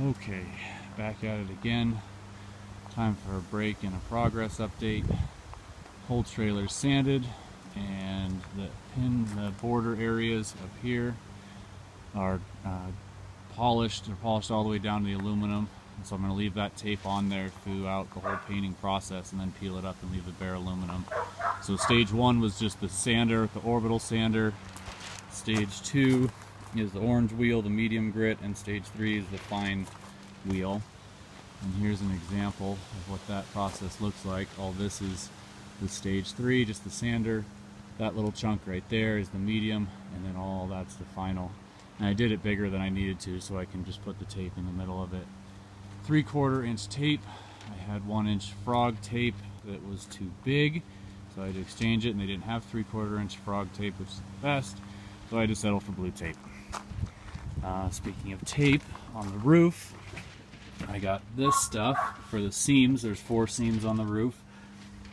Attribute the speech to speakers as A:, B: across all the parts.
A: Okay, back at it again. Time for a break and a progress update. Whole trailer's sanded, and the border areas up here are polished. They're polished all the way down to the aluminum. And so I'm going to leave that tape on there throughout the whole painting process, and then peel it up and leave the bare aluminum. So stage 1 was just the sander, the orbital sander. Stage 2 is the orange wheel, the medium grit, and stage 3 is the fine wheel. And here's an example of what that process looks like. All this is the stage 3, just the sander. That little chunk right there is the medium, and then all that's the final. And I did it bigger than I needed to, so I can just put the tape in the middle of it. 3/4 inch tape. I had 1 inch frog tape that was too big, so I had to exchange it, and they didn't have 3/4 inch frog tape, which is the best, so I had to settle for blue tape. Speaking of tape, on the roof, I got this stuff for the seams. There's 4 seams on the roof.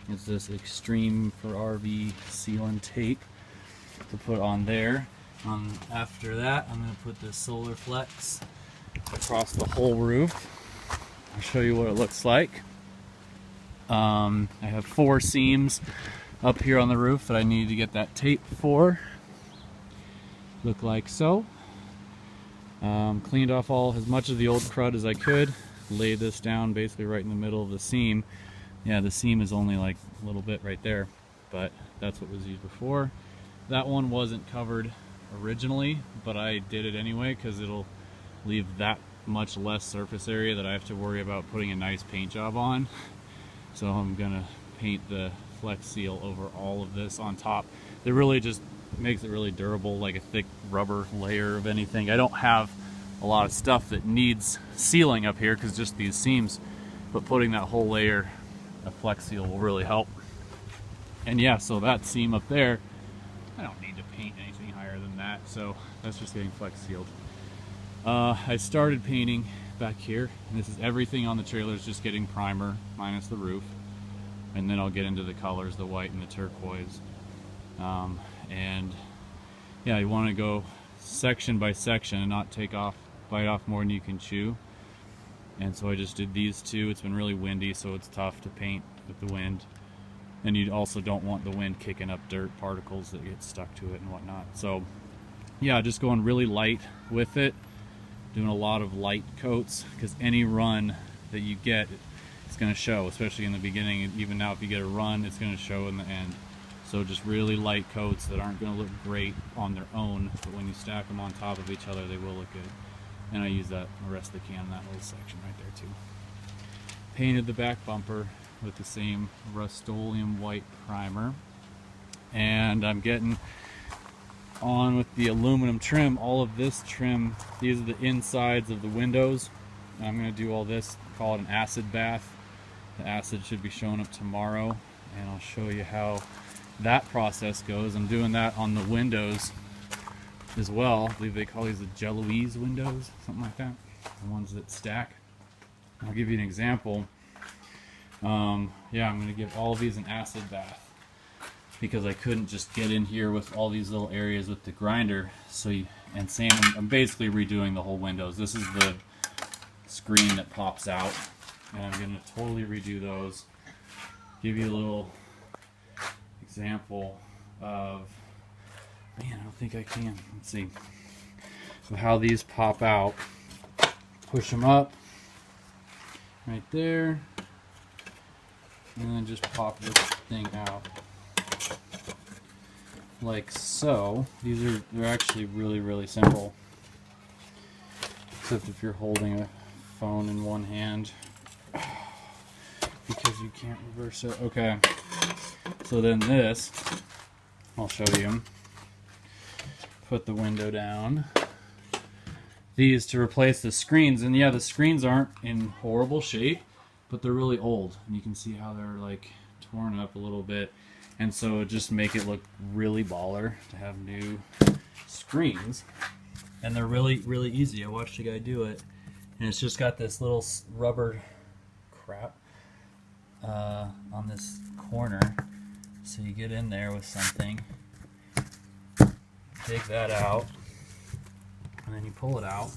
A: It's this Extreme for RV sealant tape to put on there. After that, I'm going to put this Solar Flex across the whole roof. I'll show you what it looks like. I have 4 seams up here on the roof that I need to get that tape for. Look like so. Cleaned off as much of the old crud as I could. Laid this down basically right in the middle of the seam. Yeah, the seam is only like a little bit right there, but that's what was used before. That one wasn't covered originally, but I did it anyway because it'll leave that much less surface area that I have to worry about putting a nice paint job on. So I'm gonna paint the Flex Seal over all of this on top. It really just makes it really durable, like a thick rubber layer of anything. I don't have a lot of stuff that needs sealing up here because just these seams, but putting that whole layer of Flex Seal will really help. And yeah, so that seam up there, I don't need to paint anything higher than that, so that's just getting Flex Sealed. I started painting back here, and this is everything on the trailer is just getting primer minus the roof, and then I'll get into the colors, the white and the turquoise. And yeah, you want to go section by section and not bite off more than you can chew. And so I just did these 2. It's been really windy, so it's tough to paint with the wind. And you also don't want the wind kicking up dirt particles that get stuck to it and whatnot. So yeah, just going really light with it, doing a lot of light coats, because any run that you get, it's going to show, especially in the beginning. And even now, if you get a run, it's going to show in the end. So just really light coats that aren't going to look great on their own, but when you stack them on top of each other, they will look good. And I use that the rest of the can in that little section right there too. Painted the back bumper with the same Rust-Oleum white primer. And I'm getting on with the aluminum trim. All of this trim, these are the insides of the windows. And I'm going to do all this, call it an acid bath. The acid should be showing up tomorrow, and I'll show you how that process goes. I'm doing that on the windows as well. I believe they call these the Jeloise windows, something like that, the ones that stack. I'll give you an example. Yeah, I'm going to give all of these an acid bath because I couldn't just get in here with all these little areas with the grinder. And same, I'm basically redoing the whole windows. This is the screen that pops out, and I'm going to totally redo those. Give you a little example of, man, I don't think I can. Let's see. So how these pop out. Push them up right there, and then just pop this thing out like so. They're actually really simple, except if you're holding a phone in one hand because you can't reverse it. Okay, so then this, I'll show you. Put the window down. These to replace the screens, and yeah, the screens aren't in horrible shape, but they're really old, and you can see how they're like torn up a little bit, and so just make it look really baller to have new screens. And they're really easy. I watched a guy do it, and it's just got this little rubber crap on this corner, so you get in there with something, dig that out, and then you pull it out,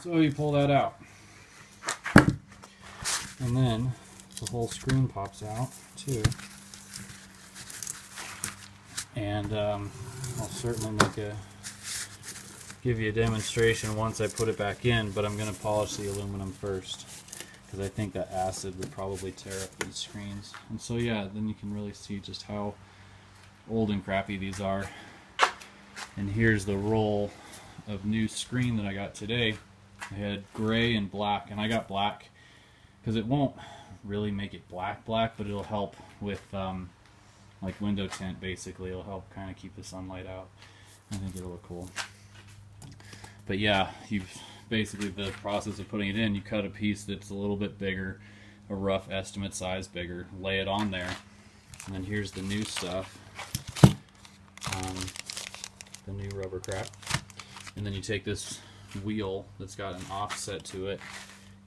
A: So you pull that out, and then the whole screen pops out too. And I'll certainly give you a demonstration once I put it back in, but I'm going to polish the aluminum first because I think that acid would probably tear up these screens. And so yeah, then you can really see just how old and crappy these are. And here's the roll of new screen that I got today. I had gray and black, and I got black because it won't really make it black, but it'll help with like window tint. Basically, it'll help kind of keep the sunlight out. I think it'll look cool. But yeah, basically the process of putting it in, you cut a piece that's a little bit bigger, a rough estimate size bigger, lay it on there, and then here's the new stuff, the new rubber crap, and then you take this wheel that's got an offset to it,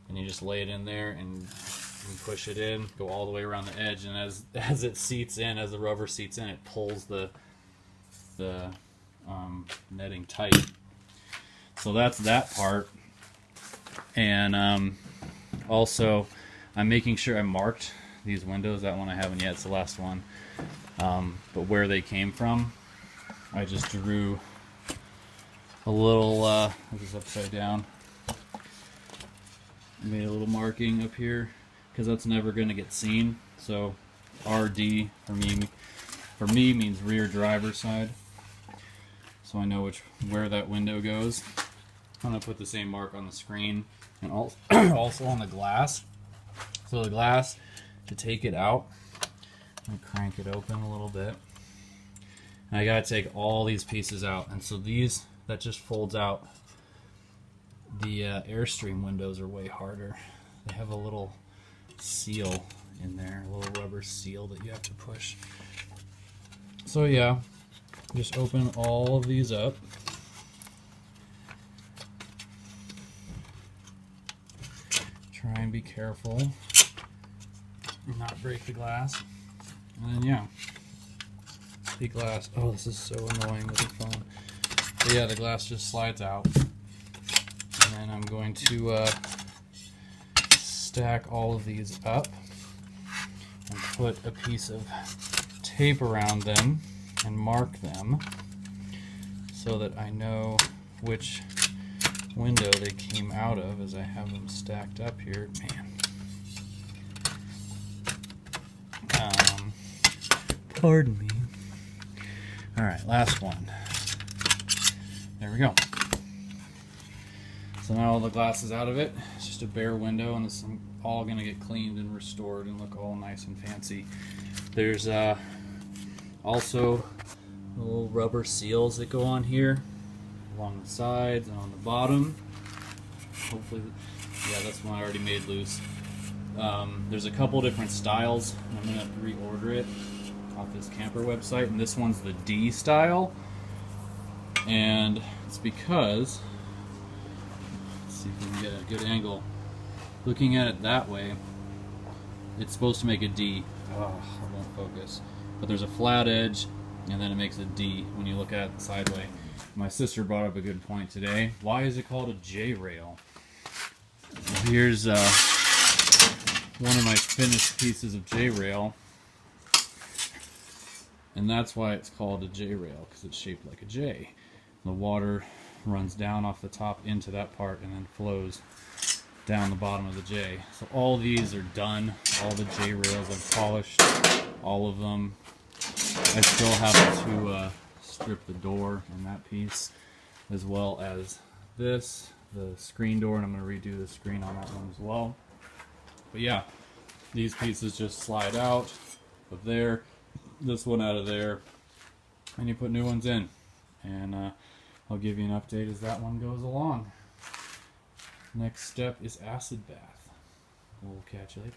A: and you just lay it in there and you push it in, go all the way around the edge, and as it seats in, as the rubber seats in, it pulls the netting tight. So that's that part. And also I'm making sure I marked these windows. That one I haven't yet, it's the last one. But where they came from, I just drew a little, this is upside down, I made a little marking up here because that's never going to get seen. So RD for me means rear driver's side, so I know where that window goes. I'm going to put the same mark on the screen and also on the glass. So the glass, to take it out, I'm going to crank it open a little bit. And I got to take all these pieces out, and so that just folds out. The Airstream windows are way harder. They have a little seal in there, a little rubber seal that you have to push. So yeah, just open all of these up. Try and be careful and not break the glass. And then yeah, the glass, oh, this is so annoying with the phone. But yeah, the glass just slides out. And then I'm going to stack all of these up and put a piece of tape around them and mark them so that I know which window they came out of as I have them stacked up here. Man. Pardon me. Alright, last one. There we go. So now all the glass is out of it. It's just a bare window, and it's all going to get cleaned and restored and look all nice and fancy. There's also little rubber seals that go on here along the sides and on the bottom. Hopefully, yeah, that's one I already made loose. There's a couple different styles. I'm going to have to reorder it off this camper website, and this one's the D style, and it's because, let's see if we can get a good angle. Looking at it that way, it's supposed to make a D. Oh, it won't focus. But there's a flat edge, and then it makes a D when you look at it sideways. My sister brought up a good point today. Why is it called a J-rail? Well, here's one of my finished pieces of J-rail, and that's why it's called a J-rail, because it's shaped like a J. The water runs down off the top into that part and then flows down the bottom of the J. So all these are done. All the J-rails I've polished, all of them. I still have to strip the door and that piece, as well as this, the screen door, and I'm going to redo the screen on that one as well. But yeah, these pieces just slide out of there, this one out of there, and you put new ones in. And I'll give you an update as that one goes along. Next step is acid bath. We'll catch you later.